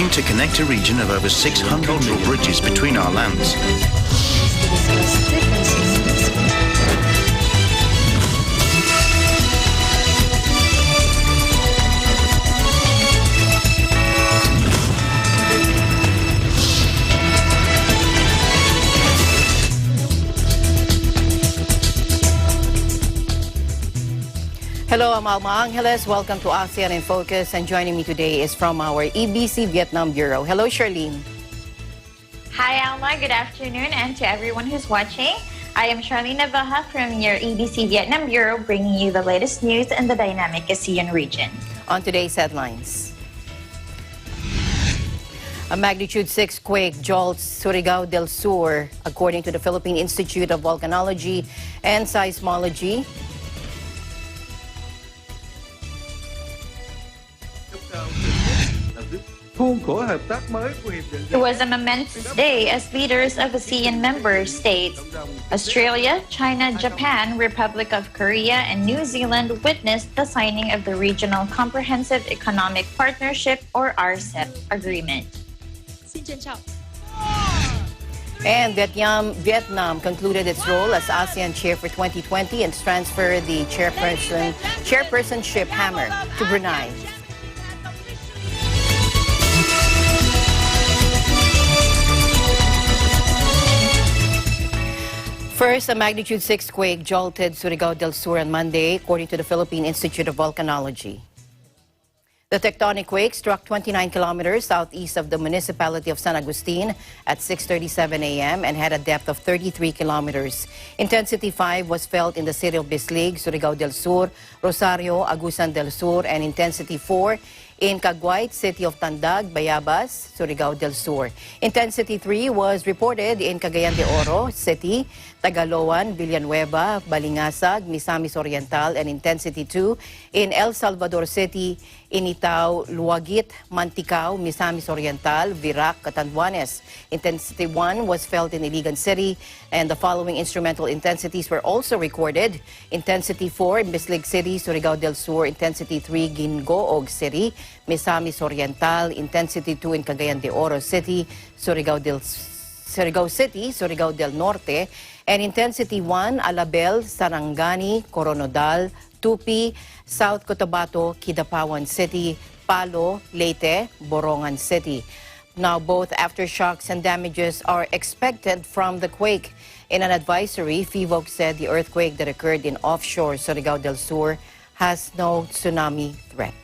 aiming to connect a region of over 600 cultural bridges between our lands. Hello, I'm Alma Angeles. Welcome to ASEAN in Focus. And joining me today is from our EBC Vietnam Bureau. Hello, Charlene. Hi, Alma. Good afternoon. And to everyone who's watching, I am Charlene Navaja from your EBC Vietnam Bureau, bringing you the latest news in the dynamic ASEAN region. On today's headlines. A magnitude 6 quake jolts Surigao del Sur, according to the Philippine Institute of Volcanology and Seismology. It was a momentous day as leaders of ASEAN member states, Australia, China, Japan, Republic of Korea, and New Zealand witnessed the signing of the Regional Comprehensive Economic Partnership, or RCEP, agreement. And Vietnam concluded its role as ASEAN chair for 2020 and transferred the chairpersonship hammer to Brunei. First, a magnitude 6 quake jolted Surigao del Sur on Monday, according to the Philippine Institute of Volcanology. The tectonic quake struck 29 kilometers southeast of the municipality of San Agustin at 6:37 a.m. and had a depth of 33 kilometers. Intensity 5 was felt in the city of Bislig, Surigao del Sur, Rosario, Agusan del Sur, and intensity 4 in Caguait, city of Tandag, Bayabas, Surigao del Sur. Intensity 3 was reported in Cagayan de Oro City, Tagaloan, Villanueva, Balingasag, Misamis Oriental, and intensity 2 in El Salvador City, Initao, Luagit, Manticao, Misamis Oriental, Virac, Catanduanes. Intensity 1 was felt in Iligan City, and the following instrumental intensities were also recorded. Intensity 4 in Bislig City, Surigao del Sur. Intensity 3, Gingoog City, Misamis Oriental. Intensity 2 in Cagayan de Oro City, Surigao City, Surigao del Norte. And intensity 1, Alabel, Sarangani, Coronadal, Tupi, South Cotabato, Kidapawan City, Palo, Leyte, Borongan City. Now, both aftershocks and damages are expected from the quake. In an advisory, FIVOC said the earthquake that occurred in offshore Surigao del Sur has no tsunami threat.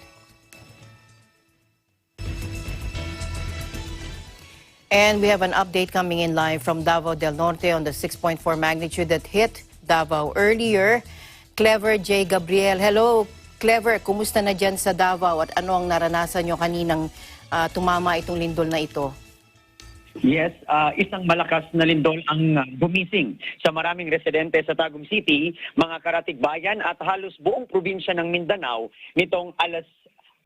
And we have an update coming in live from Davao del Norte on the 6.4 magnitude that hit Davao earlier. Clever J. Gabriel. Hello, Clever. Kumusta na dyan sa Davao at ano ang naranasan nyo kaninang tumama itong lindol na ito? Yes, isang malakas na lindol ang gumising sa maraming residente sa Tagum City, mga karatigbayan at halos buong probinsya ng Mindanao nitong alas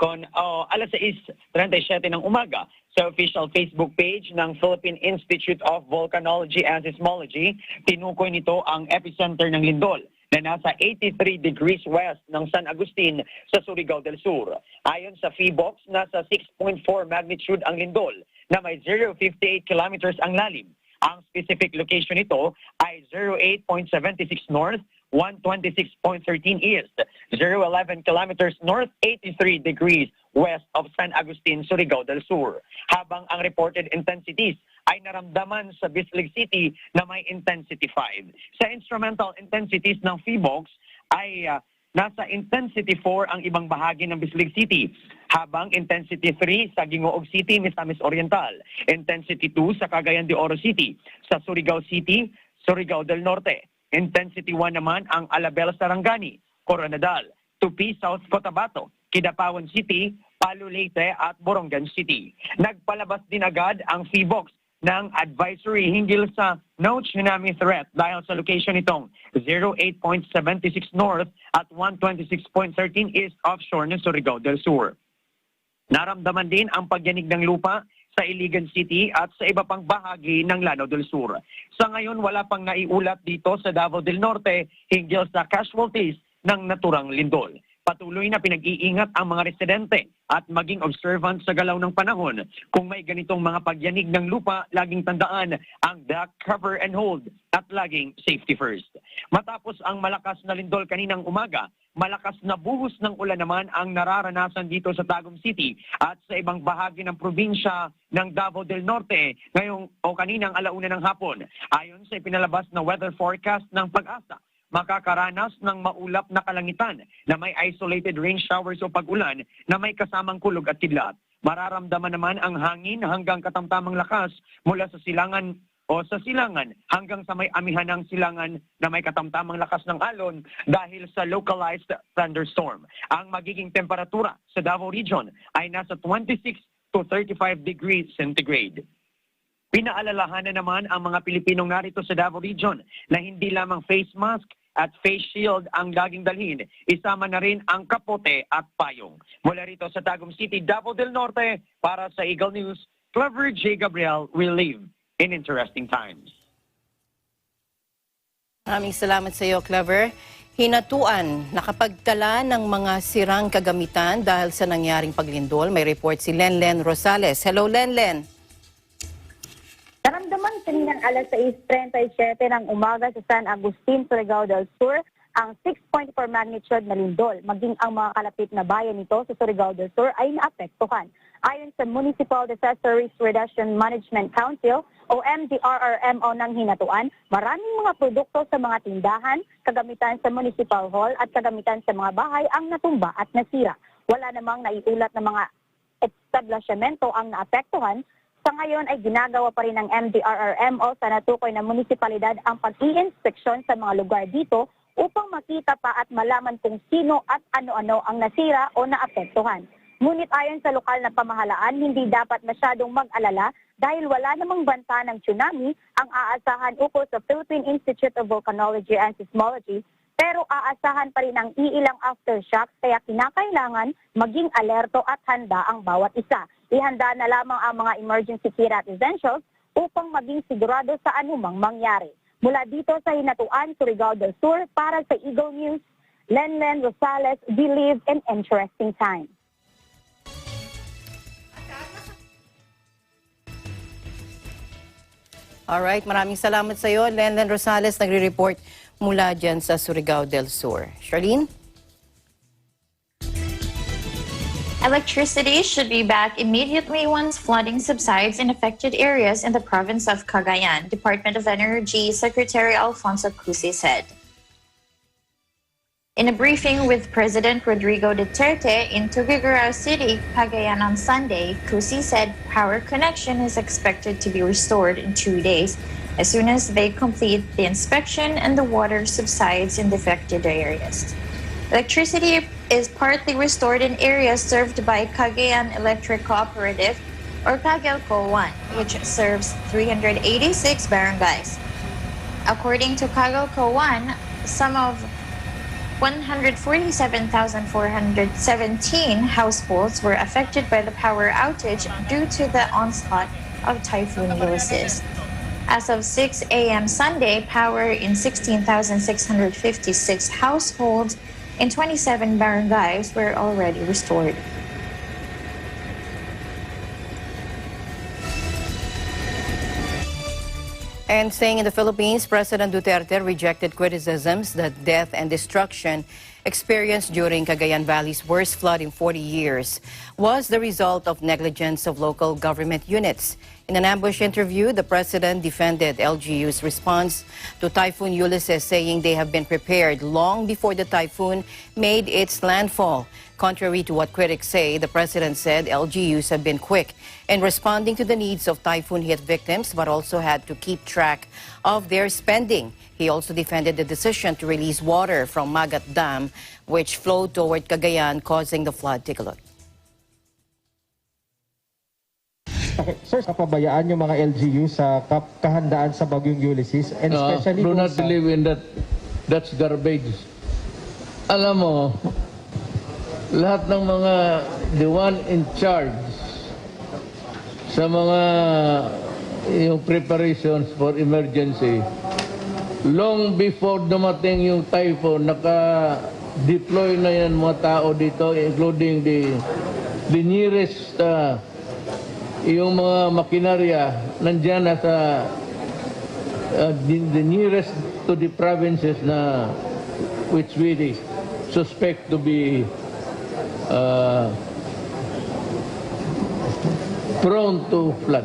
6:37 ng umaga. Sa official Facebook page ng Philippine Institute of Volcanology and Seismology, tinukoy nito ang epicenter ng lindol na nasa 83 degrees west ng San Agustin sa Surigao del Sur. Ayon sa FIVOC, nasa 6.4 magnitude ang lindol na may 0.58 kilometers ang lalim. Ang specific location nito ay 08.76 north, 126.13 east, 011 kilometers north, 83 degrees west of San Agustin, Surigao del Sur. Habang ang reported intensities ay naramdaman sa Bislig City na may intensity 5. Sa instrumental intensities ng FIVOC ay nasa intensity 4 ang ibang bahagi ng Bislig City, habang intensity 3 sa Gingoog City, Misamis Oriental, intensity 2 sa Cagayan de Oro City, sa Surigao City, Surigao del Norte. Intensity 1 naman ang Alabel, Sarangani, Coronadal, Tupi, South Cotabato, Kidapawan City, Palo, Leyte at Borongan City. Nagpalabas din agad ang FIVOC ng advisory hinggil sa no tsunami threat dahil sa location nitong 08.76 north at 126.13 east offshore ng Surigao del Sur. Naramdaman din ang pagyanig ng lupa sa Iligan City at sa iba pang bahagi ng Lanao del Sur. Sa ngayon, wala pang naiulat dito sa Davao del Norte hinggil sa casualties ng naturang lindol. Patuloy na pinag-iingat ang mga residente at maging observant sa galaw ng panahon. Kung may ganitong mga pagyanig ng lupa, laging tandaan ang duck, cover and hold at laging safety first. Matapos ang malakas na lindol kaninang umaga, malakas na buhos ng ulan naman ang nararanasan dito sa Tagum City at sa ibang bahagi ng probinsya ng Davao del Norte ngayong o kaninang alauna ng hapon. Ayon sa ipinalabas na weather forecast ng Pag-asa, makakaranas ng maulap na kalangitan na may isolated rain showers o pag-ulan na may kasamang kulog at kidlat. Mararamdaman naman ang hangin hanggang katamtamang lakas mula sa silangan hanggang sa may amihan ng silangan na may katamtamang lakas ng alon dahil sa localized thunderstorm. Ang magiging temperatura sa Davao Region ay nasa 26 to 35 degrees centigrade. Pinaalalahanan naman ang mga Pilipinong narito sa Davao Region na hindi lamang face mask at face shield ang laging dalhin, isama na rin ang kapote at payong. Mula rito sa Tagum City, Davao del Norte, para sa Eagle News, Clever J. Gabriel will live in interesting times. Maraming salamat sa iyo, Clever. Hinatuan, nakapagtala ng mga sirang kagamitan dahil sa nangyaring paglindol. May report si Lenlen Rosales. Hello, Lenlen. Naramdaman kaninang alas 6:37 ng umaga sa San Agustin, Surigao del Sur, ang 6.4 magnitude na lindol. Maging ang mga kalapit na bayan nito sa Surigao del Sur ay naapektuhan. Ayon sa Municipal Disaster Risk Reduction Management Council o MDRRMO ng Hinatuan, maraming mga produkto sa mga tindahan, kagamitan sa Municipal Hall at kagamitan sa mga bahay ang natumba at nasira. Wala namang naiulat na mga establishmento ang naapektuhan. Sa ngayon ay ginagawa pa rin ng MDRRMO sa natukoy na munisipalidad ang pag-i-inspeksyon sa mga lugar dito upang makita pa at malaman kung sino at ano-ano ang nasira o naapektuhan. Ngunit ayon sa lokal na pamahalaan, hindi dapat masyadong mag-alala dahil wala namang banta ng tsunami ang aasahan ukol sa Philippine Institute of Volcanology and Seismology, pero aasahan pa rin ang iilang aftershocks kaya kinakailangan maging alerto at handa ang bawat isa. Ihanda na lamang ang mga emergency kit at essentials upang maging sigurado sa anumang mangyari. Mula dito sa Hinatuan, Surigao del Sur, para sa Eagle News, Lenlen Rosales, Believe in Interesting Times. Alright, maraming salamat sa iyo. Lenlen Rosales, nagre-report mula dyan sa Surigao del Sur. Charlene? Electricity should be back immediately once flooding subsides in affected areas in the province of Cagayan, Department of Energy Secretary Alfonso Cusi said. In a briefing with President Rodrigo Duterte in Tuguegarao City, Cagayan on Sunday, Cusi said power connection is expected to be restored in 2 days as soon as they complete the inspection and the water subsides in the affected areas. Electricity is partly restored in areas served by Cagayan Electric Cooperative, or Cagelco 1, which serves 386 barangays. According to Cagelco 1, some of 147,417 households were affected by the power outage due to the onslaught of Typhoon Ulysses. As of 6 a.m. Sunday, power in 16,656 households in 27 barangays were already restored. And staying in the Philippines, President Duterte rejected criticisms that death and destruction experienced during Cagayan Valley's worst flood in 40 years was the result of negligence of local government units. In an ambush interview, the president defended LGU's response to Typhoon Ulysses, saying they have been prepared long before the typhoon made its landfall. Contrary to what critics say, the president said LGUs have been quick in responding to the needs of typhoon-hit victims, but also had to keep track of their spending. He also defended the decision to release water from Magat Dam, which flowed toward Cagayan, causing the flood. Take a look. Sir, kapabayaan yung mga LGU sa kahandaan sa Bagyong Ulysses, and especially do not believe in that. That's garbage. Alam mo, lahat ng mga the one in charge sa mga yung preparations for emergency, long before dumating yung typhoon, deploy na yan mga tao dito, including the nearest, yung mga makinarya, nandyan na sa the nearest to the provinces na which we suspect to be prone to flood.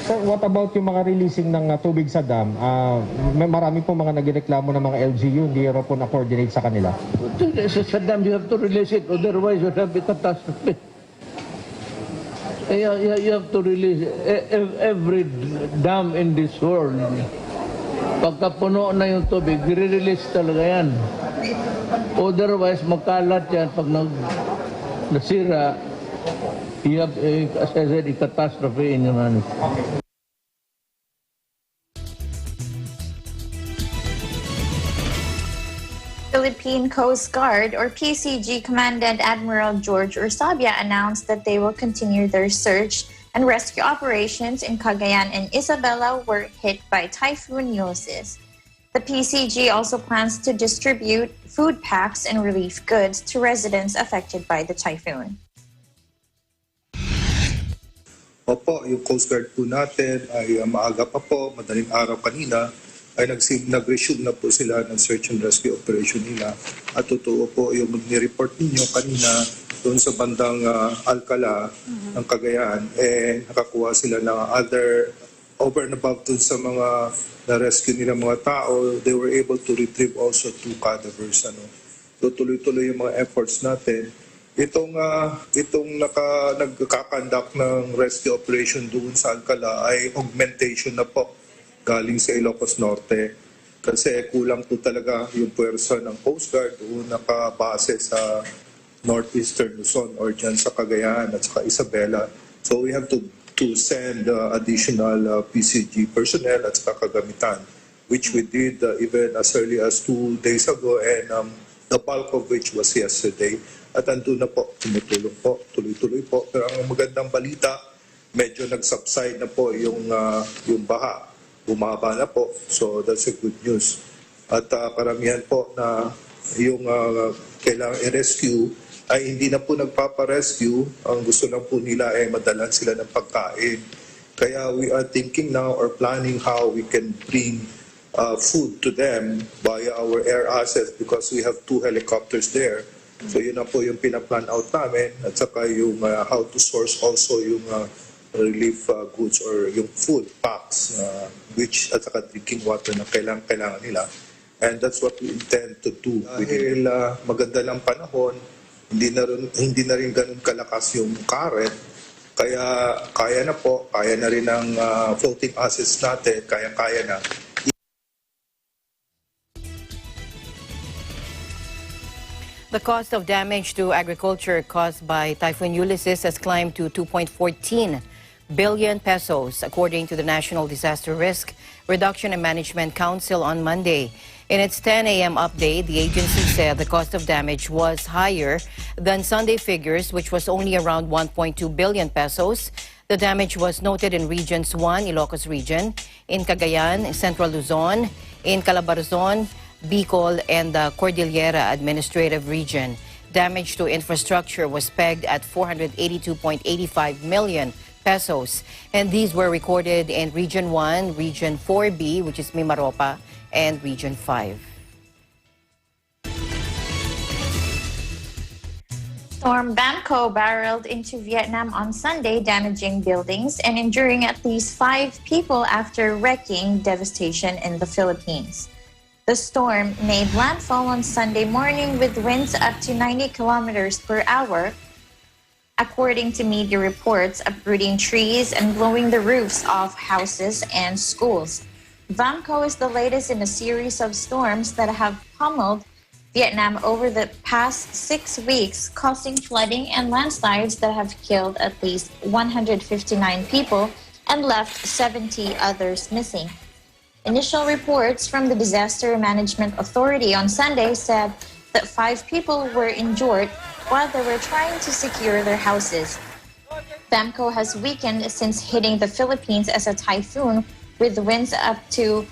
Sir, what about yung mga releasing ng tubig sa dam? Marami po mga nagreklamo ng mga LGU, hindi raw po na-coordinate sa kanila. Sa dam, you have to release it, otherwise you have a catastrophe. You have to release every dam in this world. Pagka puno na yung tubig, i-release talaga yan. Otherwise, magkalat yan pag nasira. You have, as I said, a catastrophe in your hands. Philippine Coast Guard, or PCG, Commandant Admiral George Ursabia announced that they will continue their search and rescue operations in Cagayan and Isabela were hit by Typhoon Ulysses. The PCG also plans to distribute food packs and relief goods to residents affected by the typhoon. Opo, yung Coast Guard po natin ay maaga pa po, madaling araw kanina, ay nag-resume na po sila ng search and rescue operation nila. At totoo po yung ni-report ninyo kanina doon sa bandang Alcala ng Cagayan, nakakuha sila ng other, over and above doon sa mga na-rescue nila mga tao, they were able to retrieve also 2 cadavers. So tuloy-tuloy yung mga efforts natin. Itong nagkakandak ng rescue operation doon sa Alcala ay augmentation na po galing sa Ilocos Norte. Kasi kulang po talaga yung puwersa ng Coast Guard doon nakabase sa northeastern Luzon or dyan sa Cagayan at saka Isabela. So we have to send additional PCG personnel at saka kagamitan, which we did even as early as 2 days ago and the bulk of which was yesterday. At andun na po, tumutulong po, tuloy-tuloy po. Pero ang magandang balita, medyo nag-subside na po yung baha. Bumaba na po. So that's a good news. At karamihan po na yung kailangan i-rescue ay hindi na po nagpapa-rescue. Ang gusto lang po nila ay madalan sila ng pagkain. Kaya we are thinking now or planning how we can bring food to them via our air assets because we have 2 helicopters there. So yun na po yung pinaplan out namin at saka yung how to source also yung relief goods or yung food packs which at saka drinking water na kailangan nila. And that's what we intend to do. Dahil maganda lang panahon, hindi na rin ganun kalakas yung current, kaya kaya na rin ang floating assets natin, kaya na. The cost of damage to agriculture caused by Typhoon Ulysses has climbed to 2.14 billion pesos, according to the National Disaster Risk Reduction and Management Council on Monday. In its 10 a.m. update, the agency said the cost of damage was higher than Sunday figures, which was only around 1.2 billion pesos. The damage was noted in Regions 1, Ilocos Region, in Cagayan, Central Luzon, in Calabarzon, Bicol, and the Cordillera Administrative Region. Damage to infrastructure was pegged at 482.85 million pesos, and these were recorded in Region 1, Region 4B, which is Mimaropa, and Region 5. Storm Bamco barreled into Vietnam on Sunday, damaging buildings and injuring at least 5 people after wreaking devastation in the Philippines. The storm made landfall on Sunday morning with winds up to 90 kilometers per hour, according to media reports, uprooting trees and blowing the roofs off houses and schools. Bamco is the latest in a series of storms that have pummeled Vietnam over the past 6 weeks, causing flooding and landslides that have killed at least 159 people and left 70 others missing. Initial reports from the Disaster Management Authority on Sunday said that 5 people were injured while they were trying to secure their houses. Bamco has weakened since hitting the Philippines as a typhoon with winds up to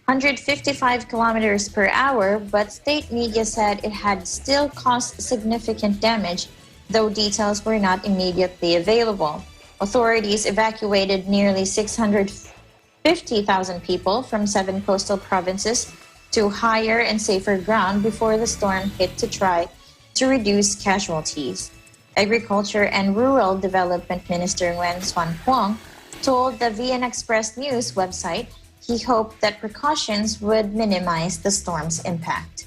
155 kilometers per hour, but state media said it had still caused significant damage, though details were not immediately available. Authorities evacuated nearly 650,000 people from 7 coastal provinces to higher and safer ground before the storm hit to try to reduce casualties. Agriculture and Rural Development Minister Nguyen Xuan Phuong told the VN Express News website he hoped that precautions would minimize the storm's impact.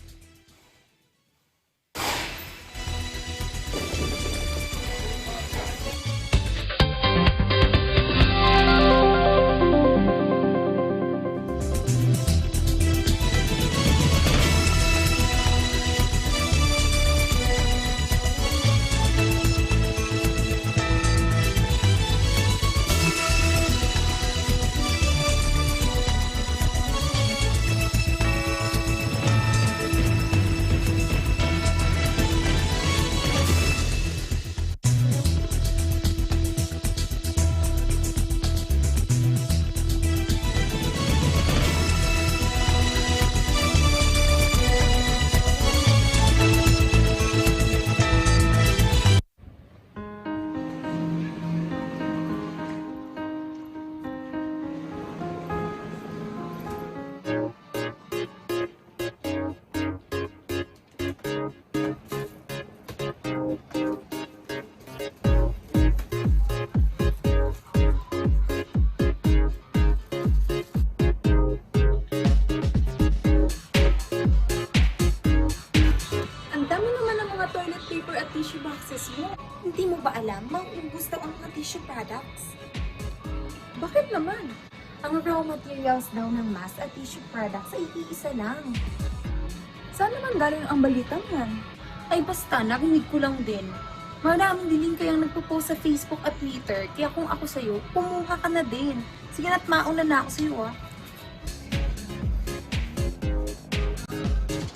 Tissue boxes mo. Hindi mo ba alam, mauubos daw ang mga tissue products? Bakit naman? Ang raw materials daw ng mask at tissue products ay iisa lang. Saan naman galing ang balitang yan? Ay basta, narinig ko lang din. Maraming din kayang nagpo-post sa Facebook at Twitter, kaya kung ako sa'yo, kumuha ka na din. Sige na't mauna na ako sa'yo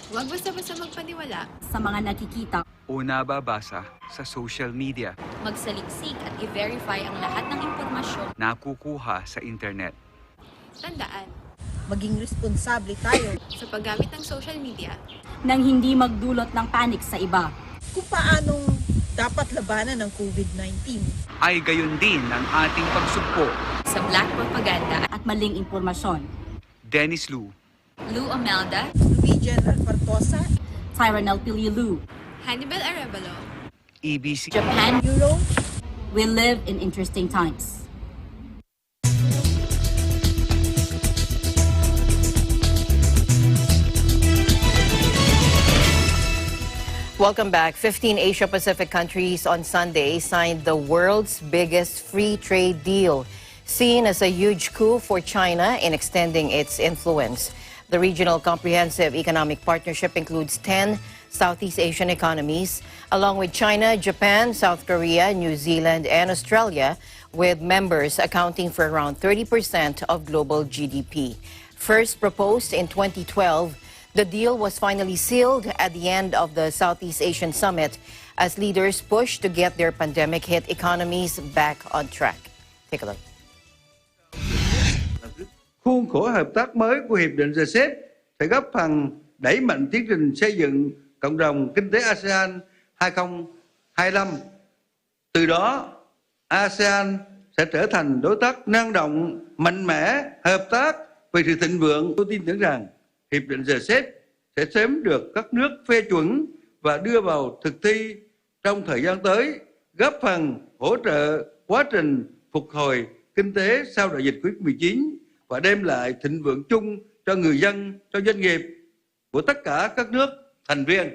Huwag basta-basta magpaniwala sa mga nakikita o nababasa sa social media. Magsaliksik at i-verify ang lahat ng impormasyon Nakukuha sa internet. Tandaan, maging responsable tayo sa paggamit ng social media nang hindi magdulot ng panic sa iba. Kung paanong dapat labanan ng COVID-19. Ay gayon din ang ating pagsugpo. sa black propaganda At maling impormasyon. Dennis Lu, Lou Omelda, General Partosa, Tyranel Pililu. Hannibal Arevalo, EBC, Japan, Euro. We live in interesting times. Welcome back. 15 Asia-Pacific countries on Sunday signed the world's biggest free trade deal, seen as a huge coup for China in extending its influence. The regional comprehensive economic partnership includes 10 Southeast Asian economies, along with China, Japan, South Korea, New Zealand, and Australia, with members accounting for around 30% of global GDP. First proposed in 2012, the deal was finally sealed at the end of the Southeast Asian Summit as leaders push to get their pandemic-hit economies back on track. Take a look. Khuôn khổ hợp tác mới của Hiệp định RCEP sẽ góp phần đẩy mạnh tiến trình xây dựng cộng đồng kinh tế ASEAN 2025. Từ đó, ASEAN sẽ trở thành đối tác năng động, mạnh mẽ, hợp tác vì sự thịnh vượng. Tôi tin tưởng rằng Hiệp định RCEP sẽ sớm được các nước phê chuẩn và đưa vào thực thi trong thời gian tới, góp phần hỗ trợ quá trình phục hồi kinh tế sau đại dịch Covid-19 và đem lại thịnh vượng chung cho người dân, cho doanh nghiệp của tất cả các nước thành viên.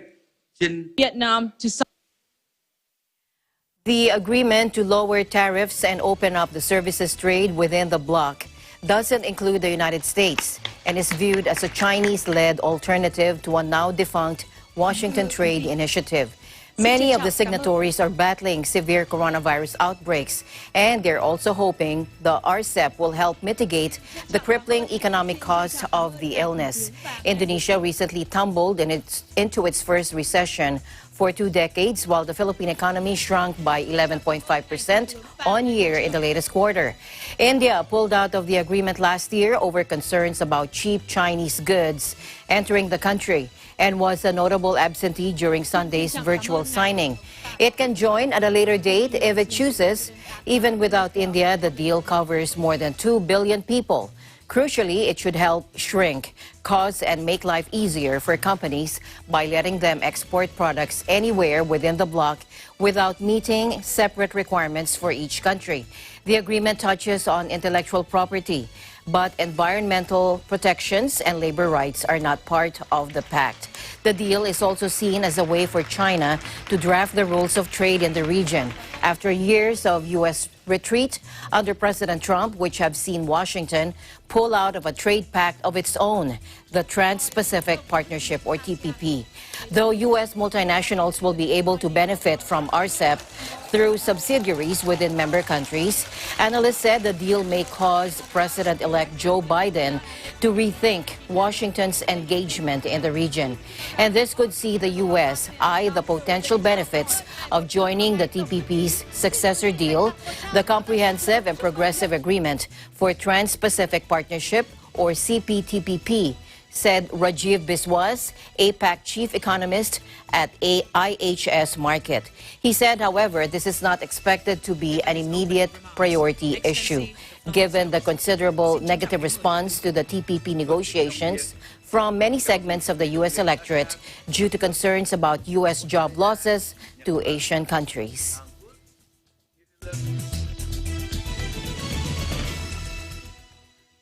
The agreement to lower tariffs and open up the services trade within the bloc doesn't include the United States and is viewed as a Chinese-led alternative to a now-defunct Washington Trade Initiative. Many of the signatories are battling severe coronavirus outbreaks, and they're also hoping the RCEP will help mitigate the crippling economic costs of the illness. Indonesia recently tumbled into its first recession for 2 decades, while the Philippine economy shrunk by 11.5% on year in the latest quarter. India pulled out of the agreement last year over concerns about cheap Chinese goods entering the country and was a notable absentee during Sunday's virtual signing. It can join at a later date if it chooses. Even without India, the deal covers more than 2 billion people. Crucially, it should help shrink costs and make life easier for companies by letting them export products anywhere within the bloc without meeting separate requirements for each country. The agreement touches on intellectual property, but environmental protections and labor rights are not part of the pact. The deal is also seen as a way for China to draft the rules of trade in the region after years of U.S. retreat under President Trump, which have seen Washington pull out of a trade pact of its own, the Trans-Pacific Partnership, or TPP. Though U.S. multinationals will be able to benefit from RCEP through subsidiaries within member countries, analysts said the deal may cause President-elect Joe Biden to rethink Washington's engagement in the region. And this could see the U.S. eye the potential benefits of joining the TPP's successor deal, the Comprehensive and Progressive Agreement for Trans-Pacific Partnership, or CPTPP, said Rajiv Biswas, APAC chief economist at IHS Markit. He said, however, this is not expected to be an immediate priority issue, given the considerable negative response to the TPP negotiations from many segments of the U.S. electorate due to concerns about U.S. job losses to Asian countries.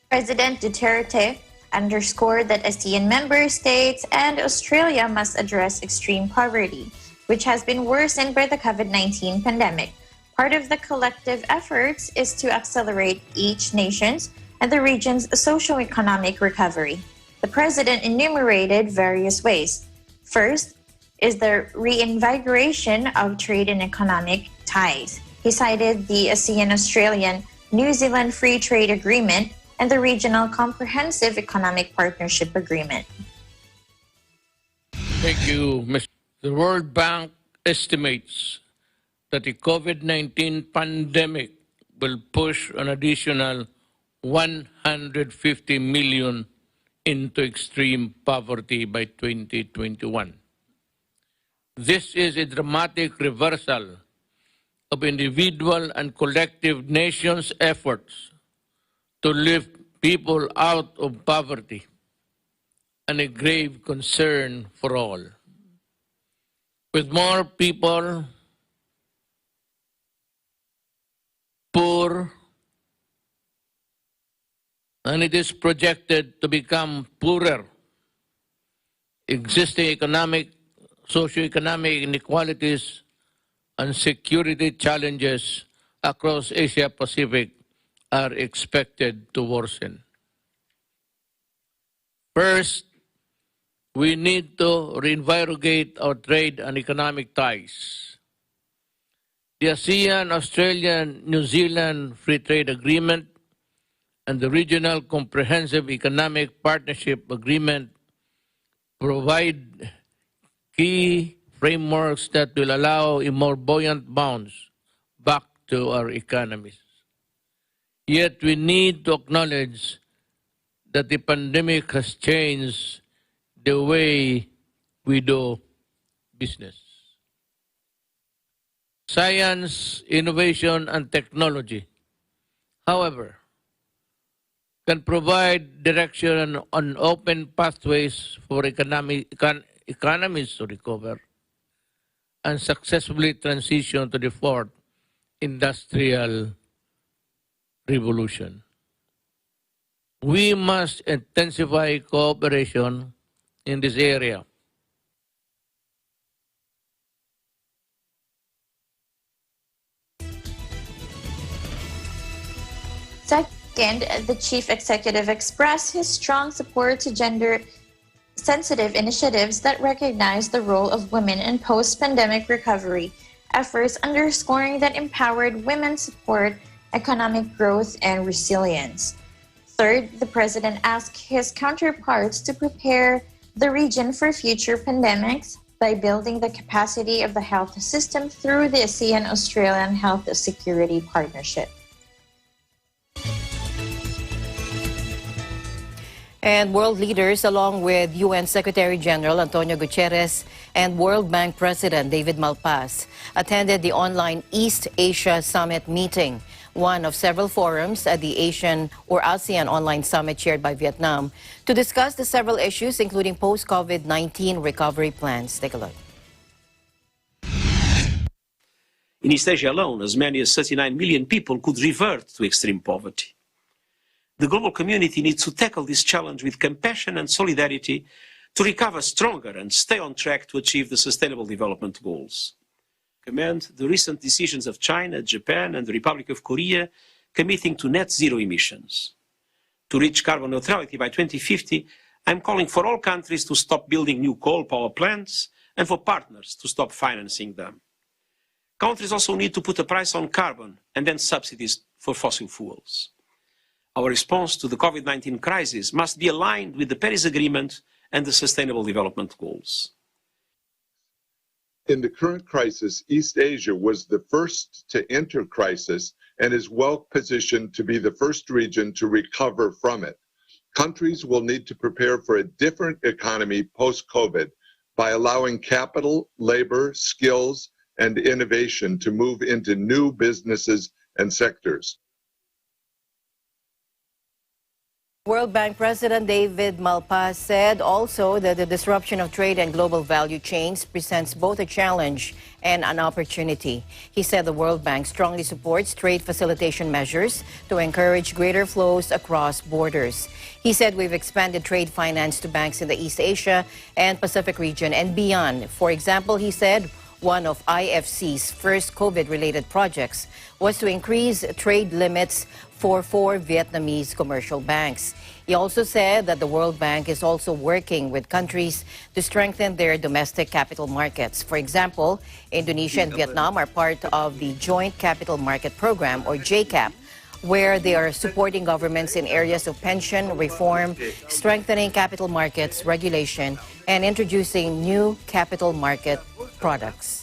President Duterte underscored that ASEAN member states and Australia must address extreme poverty, which has been worsened by the COVID-19 pandemic. Part of the collective efforts is to accelerate each nation's and the region's socio-economic recovery. The president enumerated various ways. First is the reinvigoration of trade and economic ties. He cited the ASEAN-Australian-New Zealand Free Trade Agreement and the Regional Comprehensive Economic Partnership Agreement. Thank you, Mr. The World Bank estimates that the COVID-19 pandemic will push an additional 150 million into extreme poverty by 2021. This is a dramatic reversal of individual and collective nations' efforts to lift people out of poverty, and a grave concern for all. With more people poor, and it is projected to become poorer, existing socioeconomic inequalities and security challenges across Asia Pacific are expected to worsen. First, we need to reinvigorate our trade and economic ties. The ASEAN, Australian, New Zealand Free Trade Agreement and the Regional Comprehensive Economic Partnership Agreement provide key frameworks that will allow a more buoyant bounce back to our economies. Yet we need to acknowledge that the pandemic has changed the way we do business. Science, innovation, and technology, however, can provide direction on open pathways for economies to recover and successfully transition to the fourth industrial revolution. We must intensify cooperation in this area. Second, the chief executive expressed his strong support to gender-sensitive initiatives that recognize the role of women in post-pandemic recovery efforts, underscoring that empowered women support economic growth and resilience. Third, the president asked his counterparts to prepare the region for future pandemics, by building the capacity of the health system through the ASEAN-Australian Health Security Partnership. And world leaders, along with UN Secretary General Antonio Guterres and World Bank President David Malpass, attended the online East Asia Summit meeting, one of several forums at the ASEAN Online Summit chaired by Vietnam, to discuss the several issues, including post-COVID-19 recovery plans. Take a look. In East Asia alone, as many as 39 million people could revert to extreme poverty. The global community needs to tackle this challenge with compassion and solidarity to recover stronger and stay on track to achieve the Sustainable Development Goals. I commend the recent decisions of China, Japan, and the Republic of Korea committing to net zero emissions. To reach carbon neutrality by 2050, I'm calling for all countries to stop building new coal power plants and for partners to stop financing them. Countries also need to put a price on carbon and then subsidies for fossil fuels. Our response to the COVID-19 crisis must be aligned with the Paris Agreement and the Sustainable Development Goals. In the current crisis, East Asia was the first to enter crisis and is well positioned to be the first region to recover from it. Countries will need to prepare for a different economy post-COVID by allowing capital, labor, skills, and innovation to move into new businesses and sectors. World Bank President David Malpass said also that the disruption of trade and global value chains presents both a challenge and an opportunity. He said the World Bank strongly supports trade facilitation measures to encourage greater flows across borders. He said we've expanded trade finance to banks in the East Asia and Pacific region and beyond. For example, he said one of IFC's first COVID-related projects was to increase trade limits for 4 Vietnamese commercial banks. He also said that the World Bank is also working with countries to strengthen their domestic capital markets. For example, Indonesia and Vietnam are part of the Joint Capital Market Program, or JCAP, where they are supporting governments in areas of pension reform, strengthening capital markets regulation, and introducing new capital market products.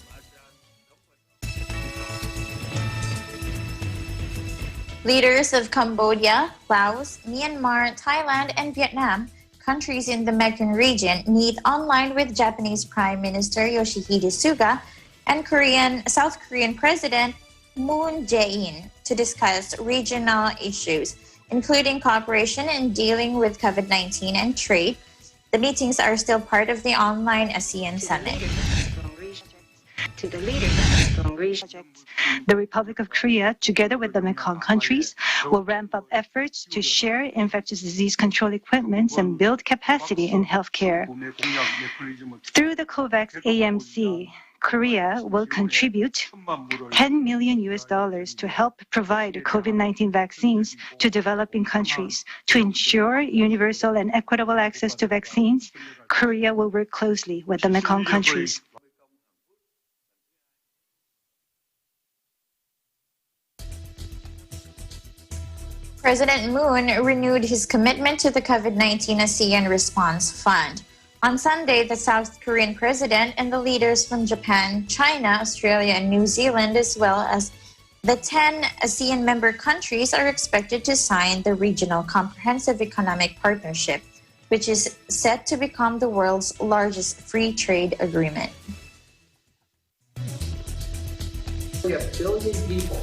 Leaders of Cambodia, Laos, Myanmar, Thailand, and Vietnam, countries in the Mekong region, meet online with Japanese Prime Minister Yoshihide Suga and South Korean President Moon Jae-in to discuss regional issues, including cooperation in dealing with COVID-19 and trade. The meetings are still part of the online ASEAN Summit. To the leaders of the strong projects, the Republic of Korea, together with the Mekong countries, will ramp up efforts to share infectious disease control equipment and build capacity in healthcare. Through the COVAX AMC, Korea will contribute $10 million to help provide COVID-19 vaccines to developing countries. To ensure universal and equitable access to vaccines, Korea will work closely with the Mekong countries. President Moon renewed his commitment to the COVID-19 ASEAN Response Fund. On Sunday, the South Korean president and the leaders from Japan, China, Australia, and New Zealand, as well as the 10 ASEAN member countries, are expected to sign the Regional Comprehensive Economic Partnership, which is set to become the world's largest free trade agreement. We have billion people.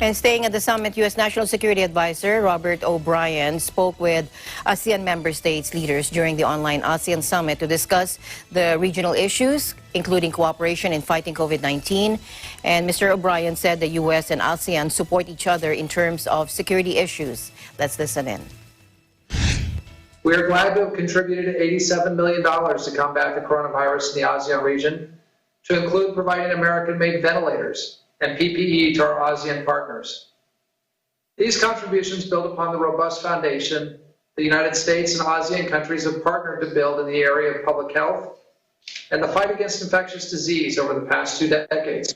And staying at the summit, U.S. National Security Advisor Robert O'Brien spoke with ASEAN member states leaders during the online ASEAN Summit to discuss the regional issues, including cooperation in fighting COVID-19. And Mr. O'Brien said the U.S. and ASEAN support each other in terms of security issues. Let's listen in. We are glad to have contributed $87 million to combat the coronavirus in the ASEAN region, to include providing American-made ventilators and PPE to our ASEAN partners. These contributions build upon the robust foundation the United States and ASEAN countries have partnered to build in the area of public health and the fight against infectious disease over the past 2 decades.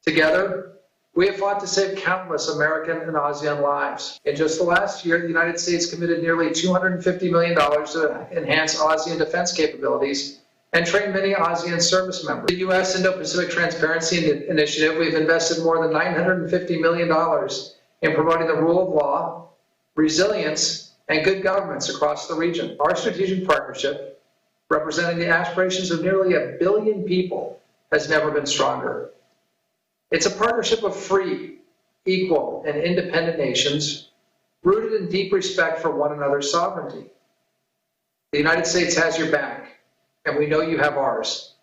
Together, we have fought to save countless American and ASEAN lives. In just the last year, the United States committed nearly $250 million to enhance ASEAN defense capabilities and train many ASEAN service members. The U.S. Indo-Pacific Transparency Initiative, we've invested more than $950 million in promoting the rule of law, resilience, and good governance across the region. Our strategic partnership, representing the aspirations of nearly 1 billion people, has never been stronger. It's a partnership of free, equal, and independent nations rooted in deep respect for one another's sovereignty. The United States has your back, and we know you have ours.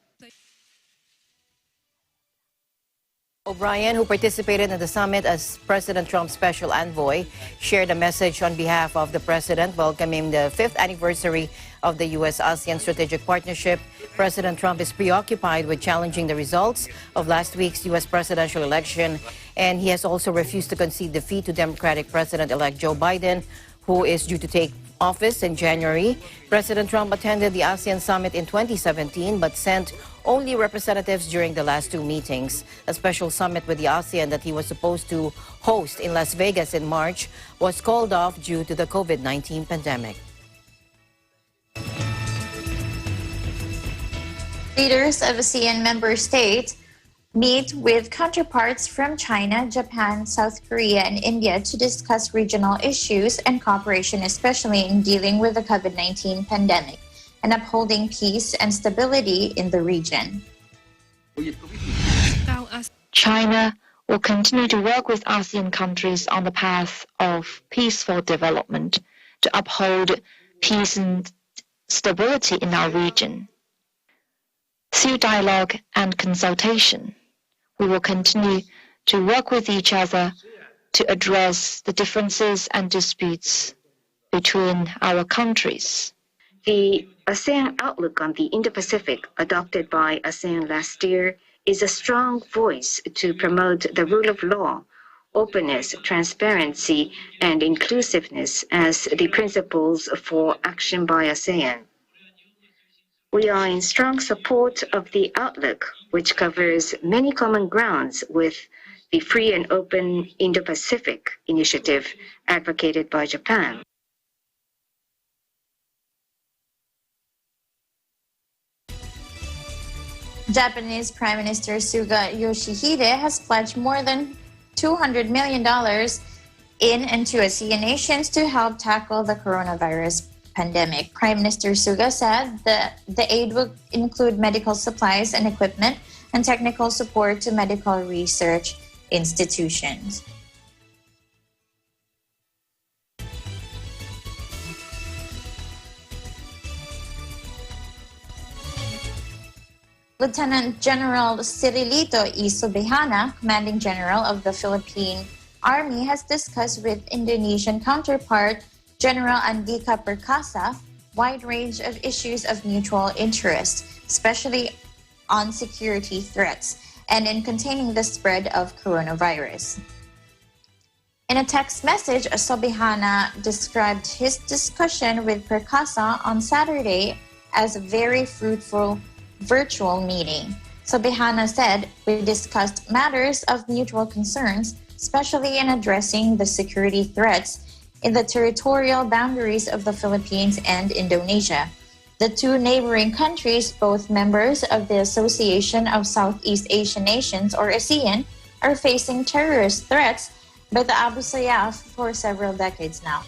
O'Brien, who participated in the summit as President Trump's special envoy, shared a message on behalf of the president welcoming the 5th anniversary of the U.S.-ASEAN strategic partnership. President Trump is preoccupied with challenging the results of last week's U.S. presidential election, and he has also refused to concede defeat to Democratic President-elect Joe Biden, who is due to take office in January. President Trump attended the ASEAN summit in 2017 but sent only representatives during the last 2 meetings. A special summit with the ASEAN that he was supposed to host in Las Vegas in March was called off due to the COVID-19 pandemic. Leaders of ASEAN member states meet with counterparts from China, Japan, South Korea, and India to discuss regional issues and cooperation, especially in dealing with the COVID-19 pandemic and upholding peace and stability in the region. China will continue to work with ASEAN countries on the path of peaceful development to uphold peace and stability in our region. Through dialogue and consultation, we will continue to work with each other to address the differences and disputes between our countries. The ASEAN Outlook on the Indo-Pacific, adopted by ASEAN last year, is a strong voice to promote the rule of law, openness, transparency, and inclusiveness as the principles for action by ASEAN. We are in strong support of the Outlook, which covers many common grounds with the Free and Open Indo-Pacific initiative advocated by Japan. Japanese Prime Minister Suga Yoshihide has pledged more than $200 million in and to ASEAN nations to help tackle the coronavirus pandemic. Prime Minister Suga said that the aid will include medical supplies and equipment and technical support to medical research institutions. Lieutenant General Cirilito E. Subihana, Commanding General of the Philippine Army, has discussed with Indonesian counterpart General Andika Perkasa wide range of issues of mutual interest, especially on security threats and in containing the spread of coronavirus. In a text message, Subihana described his discussion with Perkasa on Saturday as a very fruitful virtual meeting. Subihana said, "We discussed matters of mutual concerns, especially in addressing the security threats in the territorial boundaries of the Philippines and Indonesia. The two neighboring countries, both members of the Association of Southeast Asian Nations, or ASEAN, are facing terrorist threats by the Abu Sayyaf for several decades now.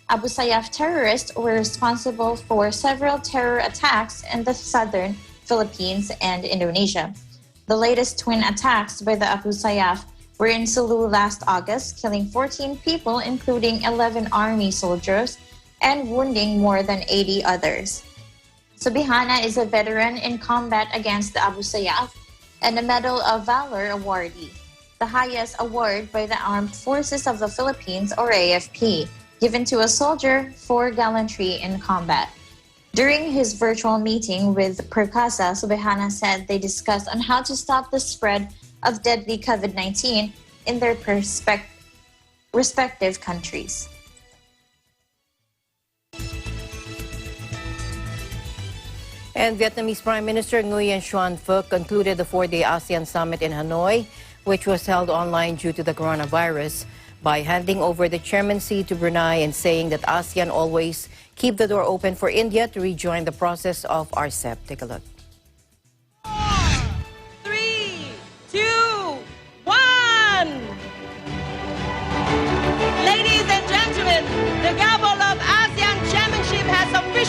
Abu Sayyaf terrorists were responsible for several terror attacks in the southern Philippines and Indonesia. The latest twin attacks by the Abu Sayyaf were in Sulu last August, killing 14 people, including 11 army soldiers, and wounding more than 80 others. Subihana is a veteran in combat against the Abu Sayyaf and a Medal of Valor awardee, the highest award by the Armed Forces of the Philippines, or AFP, given to a soldier for gallantry in combat. During his virtual meeting with Perkasa, Subihana said they discussed on how to stop the spread of deadly COVID-19 in their respective countries. And Vietnamese Prime Minister Nguyen Xuan Phuc concluded the 4-day ASEAN summit in Hanoi, which was held online due to the coronavirus, by handing over the chairmancy to Brunei and saying that ASEAN always keep the door open for India to rejoin the process of RCEP. Take a look.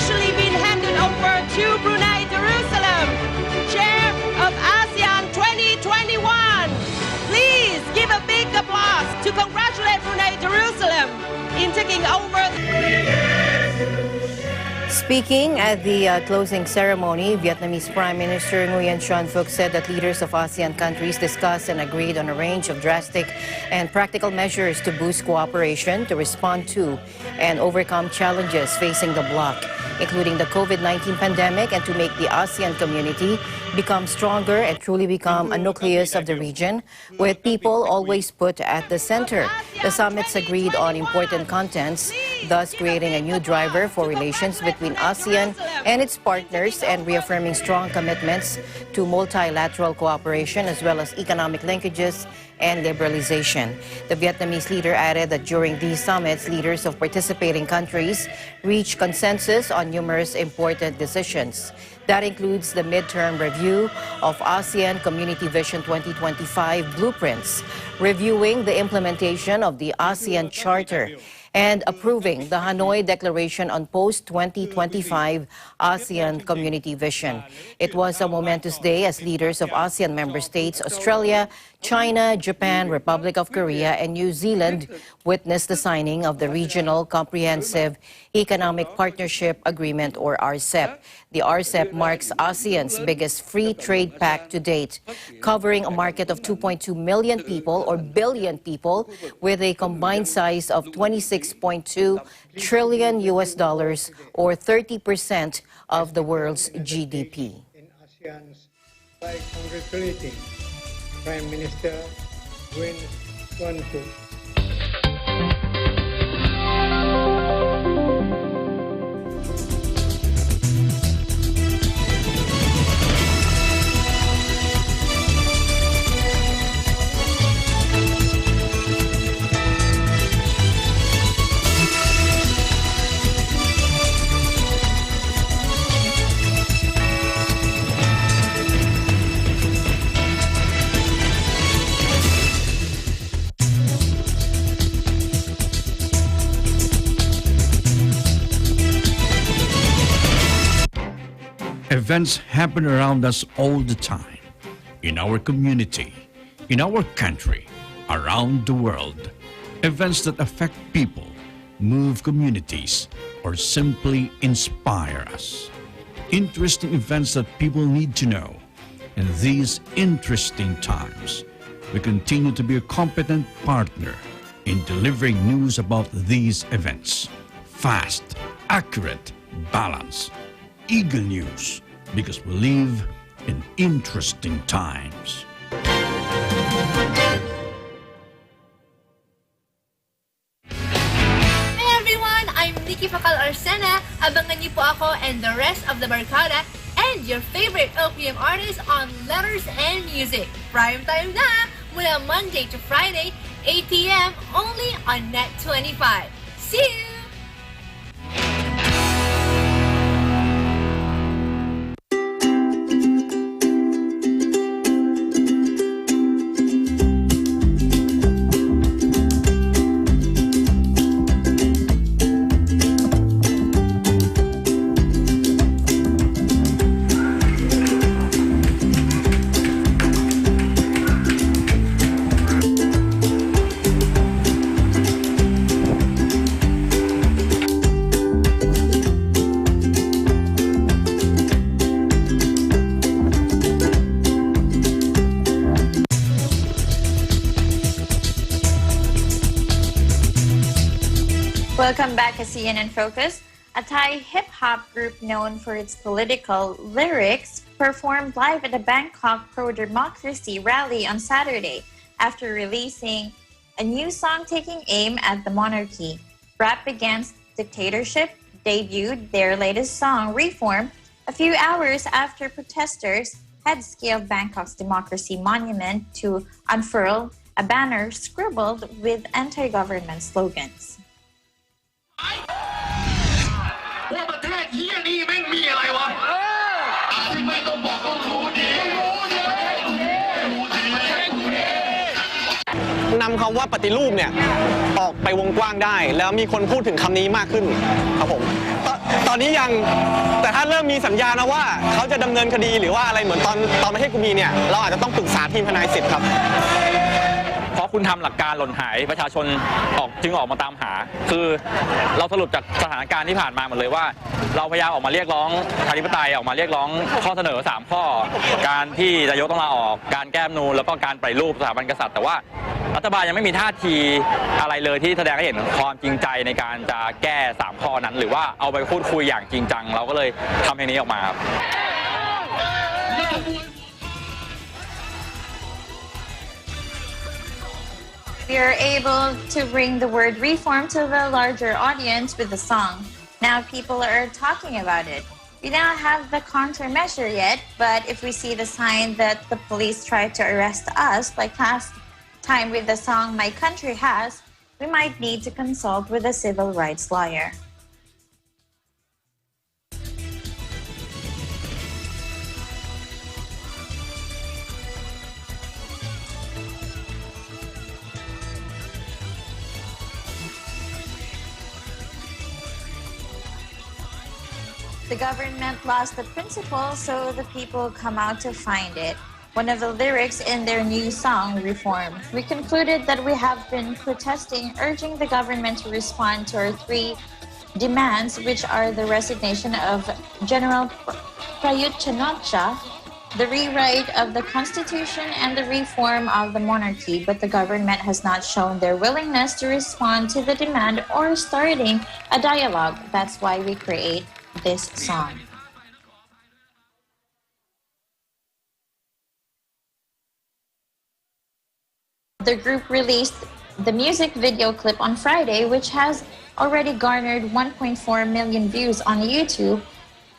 officially been handed over to Brunei Darussalam, Chair of ASEAN 2021. Please give a big applause to congratulate Brunei Darussalam in taking over. Speaking at the closing ceremony, Vietnamese Prime Minister Nguyen Xuan Phuc said that leaders of ASEAN countries discussed and agreed on a range of drastic and practical measures to boost cooperation to respond to and overcome challenges facing the bloc, including the COVID-19 pandemic, and to make the ASEAN community become stronger and truly become a nucleus of the region, with people always put at the center. The summits agreed on important contents, thus creating a new driver for relations between ASEAN and its partners and reaffirming strong commitments to multilateral cooperation as well as economic linkages and liberalization. The Vietnamese leader added that during these summits, leaders of participating countries reached consensus on numerous important decisions. That includes the midterm review of ASEAN Community Vision 2025 blueprints, reviewing the implementation of the ASEAN Charter, and approving the Hanoi Declaration on post-2025 ASEAN Community Vision. It was a momentous day as leaders of ASEAN member states, Australia, China, Japan, Republic of Korea, and New Zealand witnessed the signing of the Regional Comprehensive Economic Partnership Agreement, or RCEP. The RCEP marks ASEAN's biggest free trade pact to date, covering a market of 2.2 million people or billion people with a combined size of $26.2 trillion US dollars, or 30% of the world's GDP. In ASEAN's by congratulating Prime Minister Nguyen Xuan Phuc. Events happen around us all the time, in our community, in our country, around the world. Events that affect people, move communities, or simply inspire us. Interesting events that people need to know. In these interesting times, we continue to be a competent partner in delivering news about these events. Fast, accurate, balanced, eagle news, because we live in interesting times. Hey everyone! I'm Nikki Fakal Arsena. Abangan niyo po ako and the rest of the Barkada and your favorite OPM artists on Letters and Music. Prime time na! Mula Monday to Friday, 8 p.m. only on Net 25. See you! Welcome back to CNN Focus. A Thai hip-hop group known for its political lyrics performed live at the Bangkok pro-democracy rally on Saturday after releasing a new song taking aim at the monarchy. Rap Against Dictatorship debuted their latest song, Reform, a few hours after protesters had scaled Bangkok's democracy monument to unfurl a banner scribbled with anti-government slogans. ว่าประเทศเฮียนี่แม่งมีอะไรวะที่ไม่ต้องบอกก็รู้ดีนำคำว่าปฏิรูปเนี่ยออกไปวงกว้างได้แล้วมีคนพูดถึงคำนี้มากขึ้นครับผม ตอนนี้ยังแต่ถ้าเริ่มมีสัญญาณนะว่าเขาจะดำเนินคดีหรือว่าอะไรเหมือนตอนประเทศกูมีเนี่ยเราอาจจะต้องปรึกษาทีมทนายสิทธิ์ครับเพราะคุณทำหลักการหล่นหายประชาชนจึงออกมาตามหาคือเราสรุปจากสถานการณ์ที่ผ่านมาหมดเลยว่าเราพยายามออกมาเรียกร้องประชาธิปไตยออกมาเรียกร้องข้อเสนอ3ข้อการที่นายกต้องลาออกการแก้รัฐธรรมนูญแล้วก็การปฏิรูปสถาบันกษัตริย์แต่ว่ารัฐบาลยังไม่มีท่าทีอะไรเลยที่แสดงให้เห็นความจริงใจในการจะแก้3ข้อนั้นหรือว่าเอาไปพูดคุยอย่างจริงจังเราก็เลยทำเพลงนี้ออกมาครับ We are able to bring the word reform to the larger audience with the song. Now people are talking about it. We don't have the countermeasure yet, but if we see the sign that the police try to arrest us, like last time with the song My Country Has, we might need to consult with a civil rights lawyer. The government lost the principle, so the people come out to find it. One of the lyrics in their new song, Reform. We concluded that we have been protesting, urging the government to respond to our 3 demands, which are the resignation of General Prayut Chan-o-cha, the rewrite of the constitution, and the reform of the monarchy, but the government has not shown their willingness to respond to the demand or starting a dialogue. That's why we create this song. The group released the music video clip on Friday, which has already garnered 1.4 million views on YouTube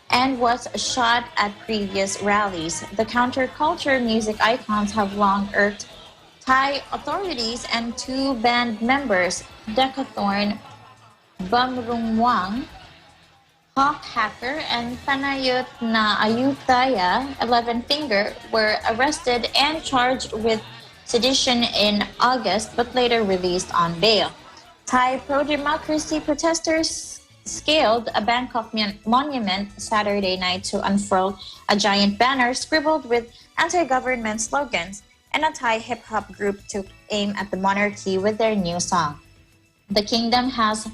and was shot at previous rallies. The counterculture music icons have long irked Thai authorities and 2 band members, Decathorn Bumrungwang, Hawk Hacker, and Panayut na Ayutthaya, 11 Finger, were arrested and charged with sedition in August, but later released on bail. Thai pro-democracy protesters scaled a Bangkok monument Saturday night to unfurl a giant banner scribbled with anti-government slogans, and a Thai hip-hop group took aim at the monarchy with their new song. The kingdom has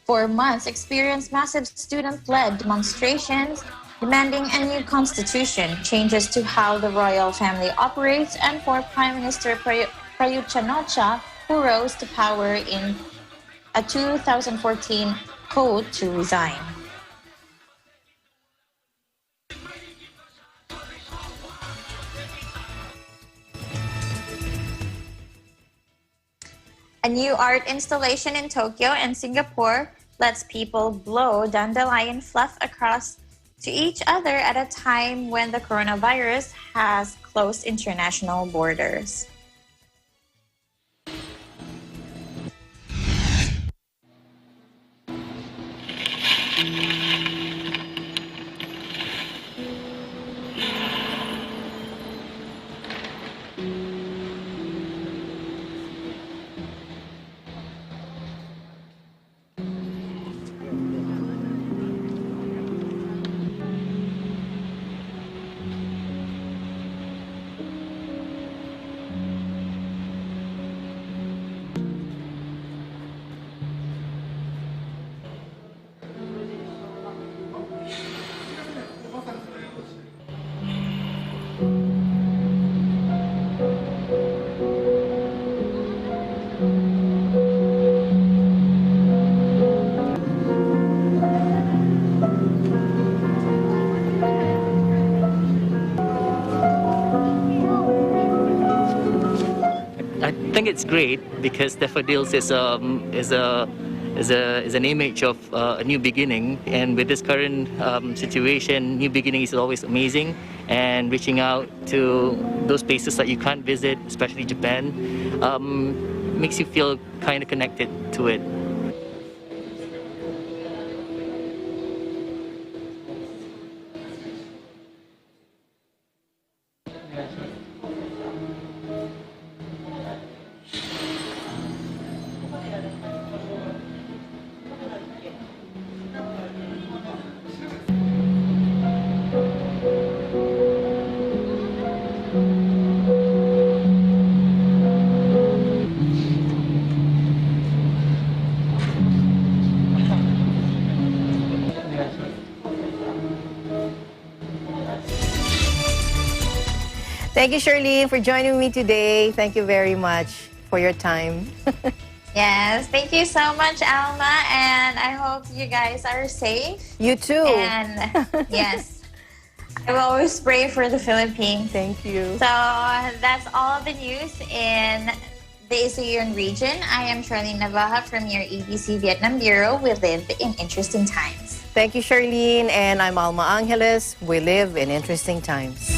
for months experienced massive student-led demonstrations demanding a new constitution, changes to how the royal family operates, and for Prime Minister Prayut Chan-o-cha, who rose to power in a 2014 code, to resign. A new art installation in Tokyo and Singapore lets people blow dandelion fluff across to each other at a time when the coronavirus has closed international borders. I think it's great because daffodils is an image of a new beginning, and with this current situation, new beginning is always amazing. And reaching out to those places that you can't visit, especially Japan, makes you feel kind of connected to it. Thank you, Charlene, for joining me today. Thank you very much for your time. Yes, thank you so much, Alma, and I hope you guys are safe. You too. And yes, I will always pray for the Philippines. Thank you. So that's all the news in the ASEAN region. I am Charlene Navaja from your ABC Vietnam Bureau. We live in interesting times. Thank you, Charlene, and I'm Alma Angeles. We live in interesting times.